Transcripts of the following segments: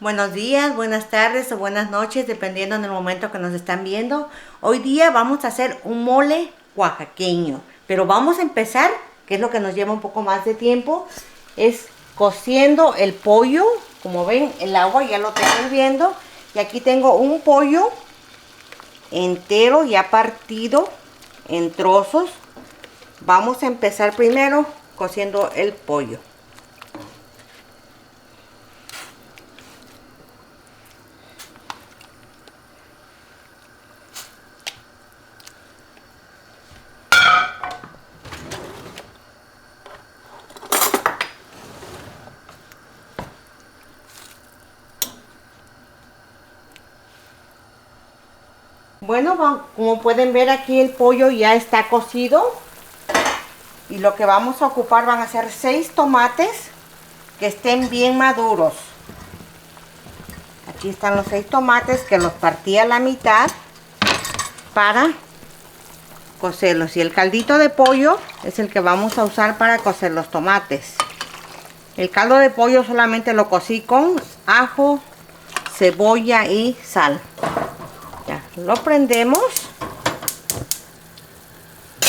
Buenos días, buenas tardes o buenas noches, dependiendo del momento que nos están viendo. Hoy día vamos a hacer un mole oaxaqueño, pero vamos a empezar, que es lo que nos lleva un poco más de tiempo, es cociendo el pollo. Como ven, el agua ya lo tengo hirviendo y aquí tengo un pollo entero ya partido en trozos. Vamos a empezar primero cociendo el pollo. Bueno, como pueden ver, aquí el pollo ya está cocido. Y lo que vamos a ocupar van a ser 6 tomates que estén bien maduros. Aquí están los 6 tomates que los partí a la mitad para cocerlos. Y el caldito de pollo es el que vamos a usar para cocer los tomates. El caldo de pollo solamente lo cocí con ajo, cebolla y sal. Ya, lo prendemos.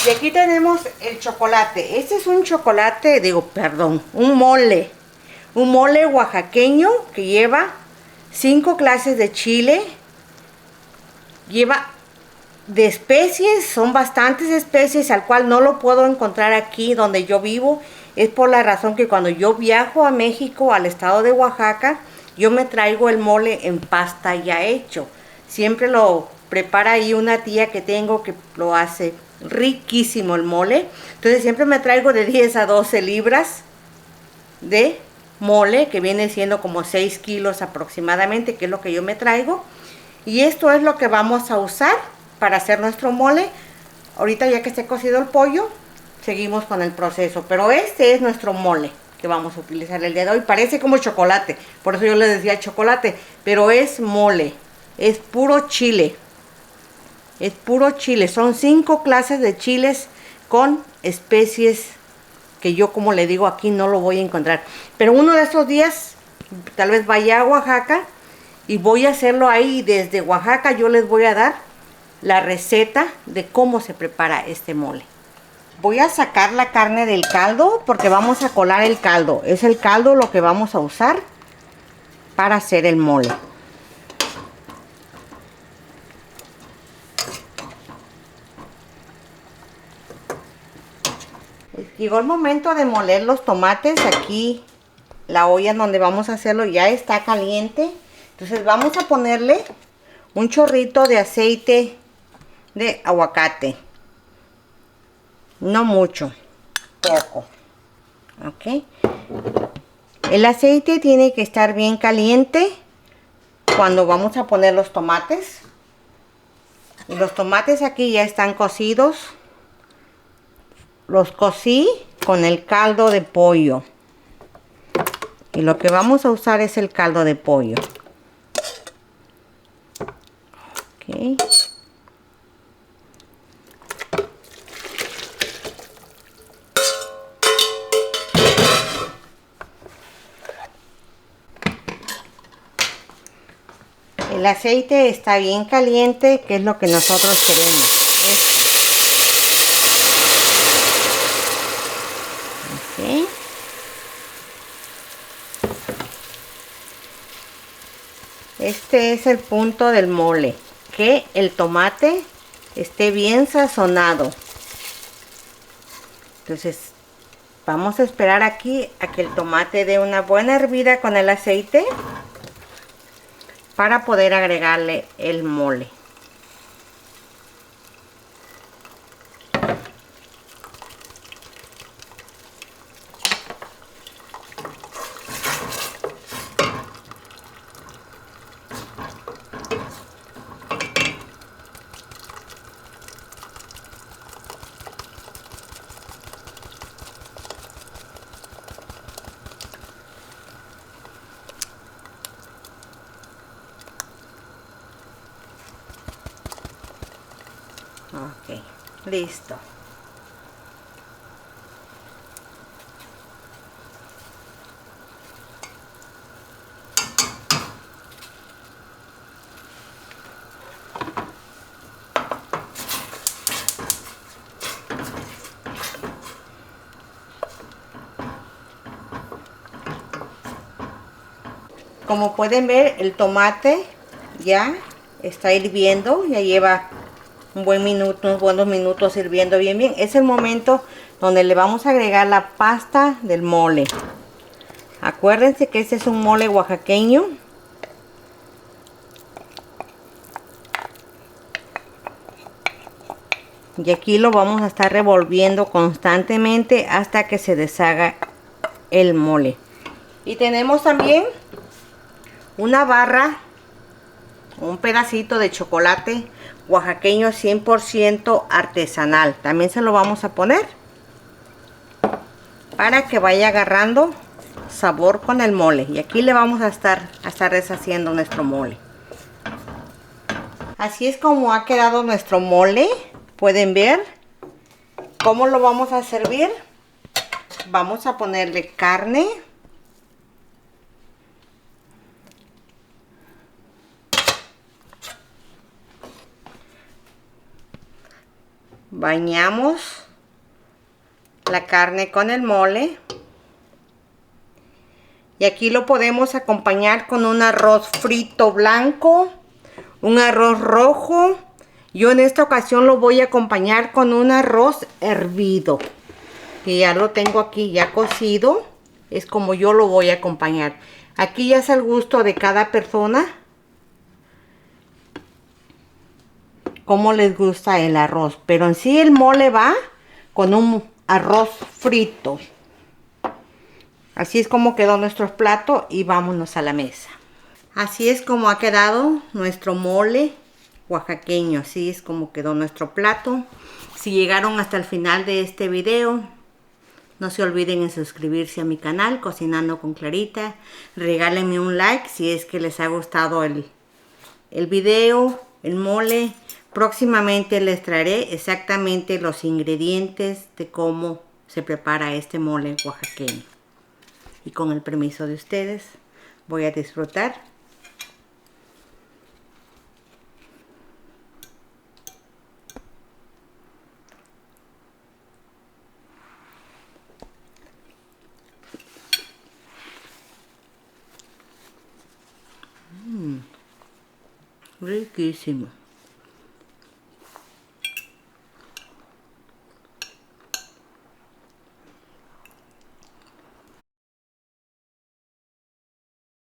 Y aquí tenemos el chocolate. Este es un chocolate, un mole. Un mole oaxaqueño que lleva 5 clases de chile. Lleva de especies, son bastantes especies, al cual no lo puedo encontrar aquí donde yo vivo. Es por la razón que cuando yo viajo a México, al estado de Oaxaca, yo me traigo el mole en pasta ya hecho. Siempre lo prepara ahí una tía que tengo que lo hace riquísimo el mole. Entonces siempre me traigo de 10 a 12 libras de mole, que viene siendo como 6 kilos aproximadamente, que es lo que yo me traigo. Y esto es lo que vamos a usar para hacer nuestro mole. Ahorita, ya que esté cocido el pollo, seguimos con el proceso. Pero este es nuestro mole que vamos a utilizar el día de hoy. Parece como chocolate, por eso yo le decía chocolate, pero es mole, es puro chile. Es puro chile, son 5 clases de chiles con especies que yo, como le digo, aquí no lo voy a encontrar. Pero uno de estos días, tal vez vaya a Oaxaca y voy a hacerlo ahí. Desde Oaxaca yo les voy a dar la receta de cómo se prepara este mole. Voy a sacar la carne del caldo porque vamos a colar el caldo. Es el caldo lo que vamos a usar para hacer el mole. Llegó el momento de moler los tomates. Aquí la olla en donde vamos a hacerlo ya está caliente. Entonces vamos a ponerle un chorrito de aceite de aguacate. No mucho, poco. Ok. El aceite tiene que estar bien caliente cuando vamos a poner los tomates. Y los tomates aquí ya están cocidos. Los cocí con el caldo de pollo. Y lo que vamos a usar es el caldo de pollo. Ok. El aceite está bien caliente, que es lo que nosotros queremos. Okay. Este es el punto del mole, que el tomate esté bien sazonado. Entonces vamos a esperar aquí a que el tomate dé una buena hervida con el aceite para poder agregarle el mole. Ok, listo. Como pueden ver, el tomate ya está hirviendo, ya lleva un buen minuto, unos buenos minutos hirviendo bien. Es el momento donde le vamos a agregar la pasta del mole. Acuérdense que este es un mole oaxaqueño. Y aquí lo vamos a estar revolviendo constantemente hasta que se deshaga el mole. Y tenemos también una barra, un pedacito de chocolate oaxaqueño 100% artesanal. También se lo vamos a poner para que vaya agarrando sabor con el mole. Y aquí le vamos a estar deshaciendo nuestro mole. Así es como ha quedado nuestro mole. Pueden ver cómo lo vamos a servir. Vamos a ponerle carne. Bañamos la carne con el mole. Y aquí lo podemos acompañar con un arroz frito blanco, un arroz rojo. Yo en esta ocasión lo voy a acompañar con un arroz hervido, que ya lo tengo aquí ya cocido. Es como yo lo voy a acompañar. Aquí ya es al gusto de cada persona cómo les gusta el arroz. Pero en sí el mole va con un arroz frito. Así es como quedó nuestro plato y vámonos a la mesa. Así es como ha quedado nuestro mole oaxaqueño. Así es como quedó nuestro plato. Si llegaron hasta el final de este video, no se olviden en suscribirse a mi canal Cocinando con Clarita. Regálenme un like si es que les ha gustado el video, el mole. Próximamente les traeré exactamente los ingredientes de cómo se prepara este mole oaxaqueño. Y con el permiso de ustedes, voy a disfrutar. Riquísimo.